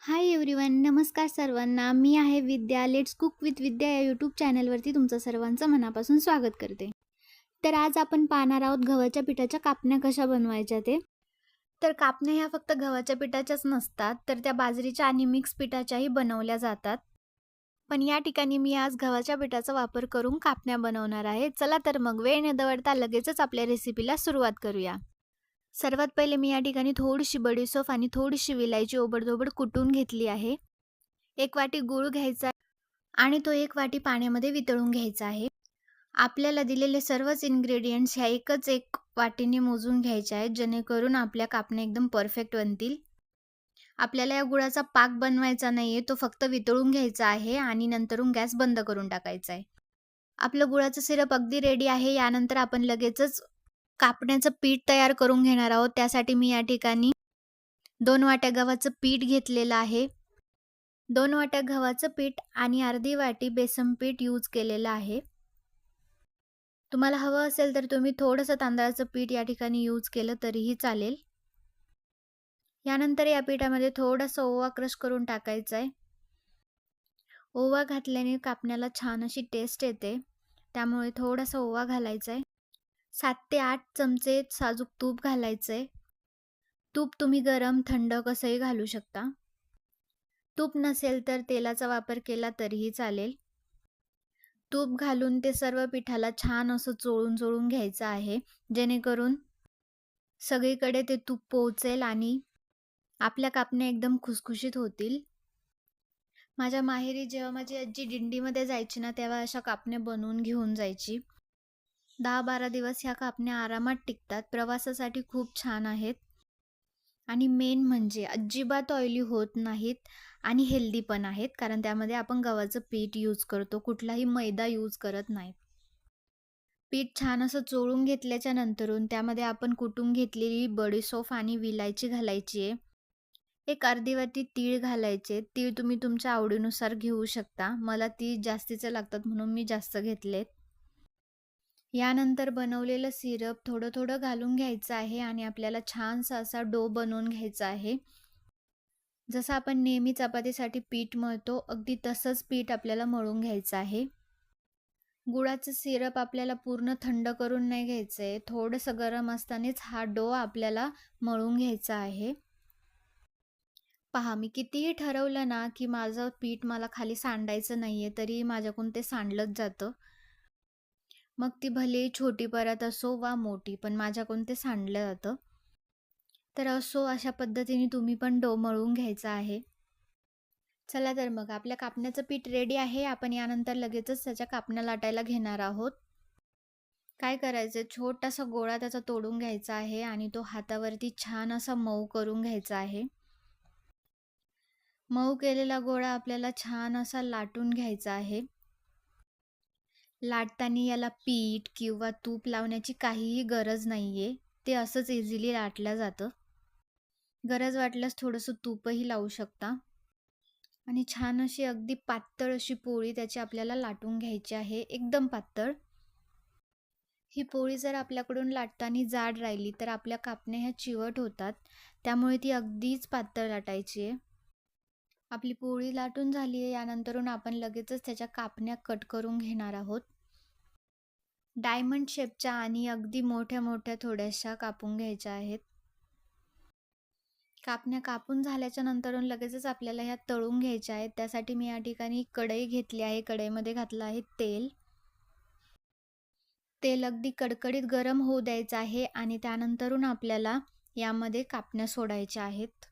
Hi everyone, नमस्कार सर्वांना. मी आहे विद्या. लेट्स कुक विथ विद्या या यूट्यूब चॅनलवरती तुमचं सर्वांचं मनापासून स्वागत करते. तर आज आपण पाहणार आहोत गव्हाच्या पिठाच्या कापण्या कशा बनवायच्या ते. तर कापण्या ह्या फक्त गव्हाच्या पिठाच्याच नसतात, तर त्या बाजरीच्या आणि मिक्स पिठाच्याही बनवल्या जातात. पण या ठिकाणी मी आज गव्हाच्या पिठाचा वापर करून कापण्या बनवणार आहे. चला तर मग वेळ न दवडता लगेचच आपल्या रेसिपीला सुरुवात करूया. सर्वात पहिले मी या ठिकाणी थोडीशी बडीशेप आणि थोडीशी विलायची ओबडधोबड कुटून घेतली आहे. 1 वाटी गूळ घ्यायचा आणि तो 1 वाटी पाण्यामध्ये वितळून घ्यायचा आहे. आपल्याला दिलेले सर्वच इन्ग्रेडियंट्स ह्या एकच एक वाटीने मोजून घ्यायचे आहेत, जेणेकरून आपल्या कापण्या एकदम परफेक्ट बनतील. आपल्याला या गुळाचा पाक बनवायचा नाहीये, तो फक्त वितळून घ्यायचा आहे आणि नंतरून गॅस बंद करून टाकायचा आहे. आपलं गुळाचं सिरप अगदी रेडी आहे. यानंतर आपण लगेचच कापण्याचं पीठ तयार करून घेणार आहोत. त्यासाठी मी या ठिकाणी 2 वाट्या गव्हाचं पीठ घेतलेलं आहे. 2 वाट्या गव्हाचं पीठ आणि अर्धी वाटी बेसन पीठ यूज केलेलं आहे. तुम्हाला हवं असेल तर तुम्ही थोडंसं तांदळाचं पीठ या ठिकाणी यूज केलं तरीही चालेल. यानंतर या पिठामध्ये थोडासा ओवा क्रश करून टाकायचा आहे. ओवा घातल्याने कापण्याला छान अशी टेस्ट येते, त्यामुळे थोडासा ओवा घालायचा आहे. 7 ते 8 चमचे साजूक तूप घालायचं आहे. तूप तुम्ही गरम, थंड कसंही घालू शकता. तूप नसेल तर तेलाचा वापर केला तरीही चालेल. तूप घालून ते सर्व पिठाला छान असं चोळून घ्यायचं आहे, जेणेकरून सगळीकडे ते तूप पोहोचेल आणि आपल्या कापण्या एकदम खुसखुशीत होतील. माझ्या माहेरी जेव्हा माझी आजी दिंडीमध्ये जायची ना, तेव्हा अशा कापण्या बनवून घेऊन जायची. 10-12 दिवस ह्या कापण्या आरामात टिकतात. प्रवासासाठी खूप छान आहेत आणि मेन म्हणजे अजिबात ऑइली होत नाहीत आणि हेल्दी पण आहेत, कारण त्यामध्ये आपण गव्हाचं पीठ यूज करतो, कुठलाही मैदा यूज करत नाही. पीठ छान असं चोळून घेतल्याच्या नंतरून त्यामध्ये आपण कुटून घेतलेली बडीशेप आणि विलायची घालायची आहे. एक अर्धी वाटी तीळ घालायचे. तीळ तुम्ही तुमच्या आवडीनुसार घेऊ शकता. मला तीळ जास्तीचे लागतात म्हणून मी जास्त घेतलेत. यानंतर बनवलेलं सिरप थोडं घालून घ्यायचं आहे आणि आपल्याला छानसा असा डो बनवून घ्यायचा आहे. जसं आपण नेहमी चपातीसाठी पीठ मळतो, अगदी तसंच पीठ आपल्याला मळून घ्यायचं आहे. गुळाचं सिरप आपल्याला पूर्ण थंड करून नाही घ्यायचं आहे. थोडंसं गरम असतानाच हा डो आपल्याला मळून घ्यायचा आहे. पहा, मी कितीही ठरवलं ना, की माझं पीठ मला खाली सांडायचं नाहीये, तरी माझ्याकडून ते सांडलंच जातं. मग ती भलेही छोटी परात असो वा मोठी, पण माझ्याकडून ते सांडलं जातं. तर असो, अशा पद्धतीने तुम्ही पण डो मळून घ्यायचा आहे. चला तर मग आपल्या कापण्याचं पीठ रेडी आहे. आपण यानंतर लगेचच त्याच्या कापण्या लाटायला घेणार आहोत. काय करायचं, छोटासा गोळा त्याचा तोडून घ्यायचा आहे आणि तो हातावरती छान असा मऊ करून घ्यायचा आहे. मऊ केलेला गोळा आपल्याला छान असा लाटून घ्यायचा आहे. लाटताना याला पीठ किंवा तूप लावण्याची काहीही गरज नाहीये. ते असंच इझिली लाटलं जातं. गरज वाटल्यास थोडंसं तूपही लावू शकता. आणि छान अशी अगदी पातळ अशी पोळी त्याची आपल्याला लाटून घ्यायची आहे, एकदम पातळ. ही पोळी जर आपल्याकडून लाटताना जाड राहिली तर आपल्या कापण्या ह्या चिवट होतात. त्यामुळे ती अगदीच पातळ लाटायची आहे. आपली पोळी लाटून झाली आहे. यानंतरून आपण लगेचच त्याच्या कापण्या कट करून घेणार आहोत. डायमंड शेपच्या आणि अगदी मोठ्या थोड्याशा कापून घ्यायच्या आहेत. कापण्या कापून झाल्याच्या नंतरून लगेचच आपल्याला ह्या तळून घ्यायच्या आहेत. त्यासाठी मी या ठिकाणी कढई घेतली आहे. कढईमध्ये घातलं आहे तेल. तेल अगदी कडकडीत गरम होऊ द्यायचं आहे आणि त्यानंतरून आपल्याला यामध्ये कापण्या सोडायच्या आहेत.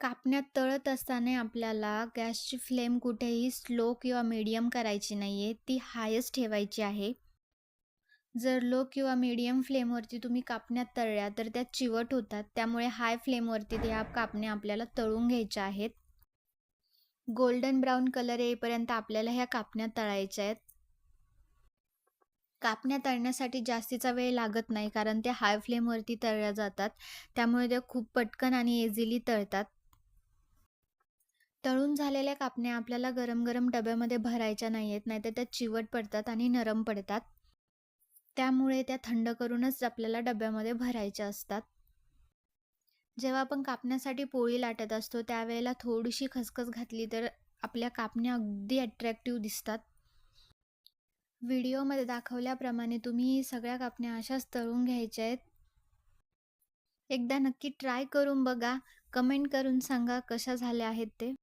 कापण्यात तळत असताना आपल्याला गॅसची फ्लेम कुठेही स्लो किंवा मीडियम करायची नाहीये, ती हायच ठेवायची आहे. जर लो किंवा मीडियम फ्लेमवरती तुम्ही कापण्यात तळल्या तर त्या चिवट होतात. त्यामुळे हाय फ्लेमवरती त्या कापण्या आपल्याला तळून घ्यायच्या आहेत. गोल्डन ब्राऊन कलर येईपर्यंत आपल्याला ह्या कापण्या तळायच्या आहेत. कापण्या तळण्यासाठी जास्तीचा वेळ लागत नाही, कारण त्या हाय फ्लेमवरती तळल्या जातात. त्यामुळे त्या खूप पटकन आणि इझिली तळतात. तळून झालेल्या कापण्या आपल्याला गरम डब्यामध्ये भरायच्या नाहीयेत, नाहीतर त्या चिवट पडतात आणि नरम पडतात. त्यामुळे त्या थंड करूनच आपल्याला डब्यामध्ये भरायच्या असतात. जेव्हा आपण कापण्यासाठी पोळी लाटत असतो त्यावेळेला थोडीशी खसखस घातली तर आपल्या कापण्या अगदी अट्रॅक्टिव्ह दिसतात. व्हिडिओमध्ये दाखवल्याप्रमाणे तुम्ही सगळ्या कापण्या अशाच तळून घ्यायच्या आहेत. एकदा नक्की ट्राय करून बघा. कमेंट करून सांगा कशा झाल्या आहेत ते.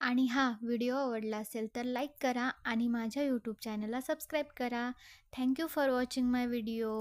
आणि व्हिडिओ आवडला असेल तर लाईक करा आणि माझ्या यूट्यूब चॅनलला सबस्क्राईब करा. Thank you for watching my video.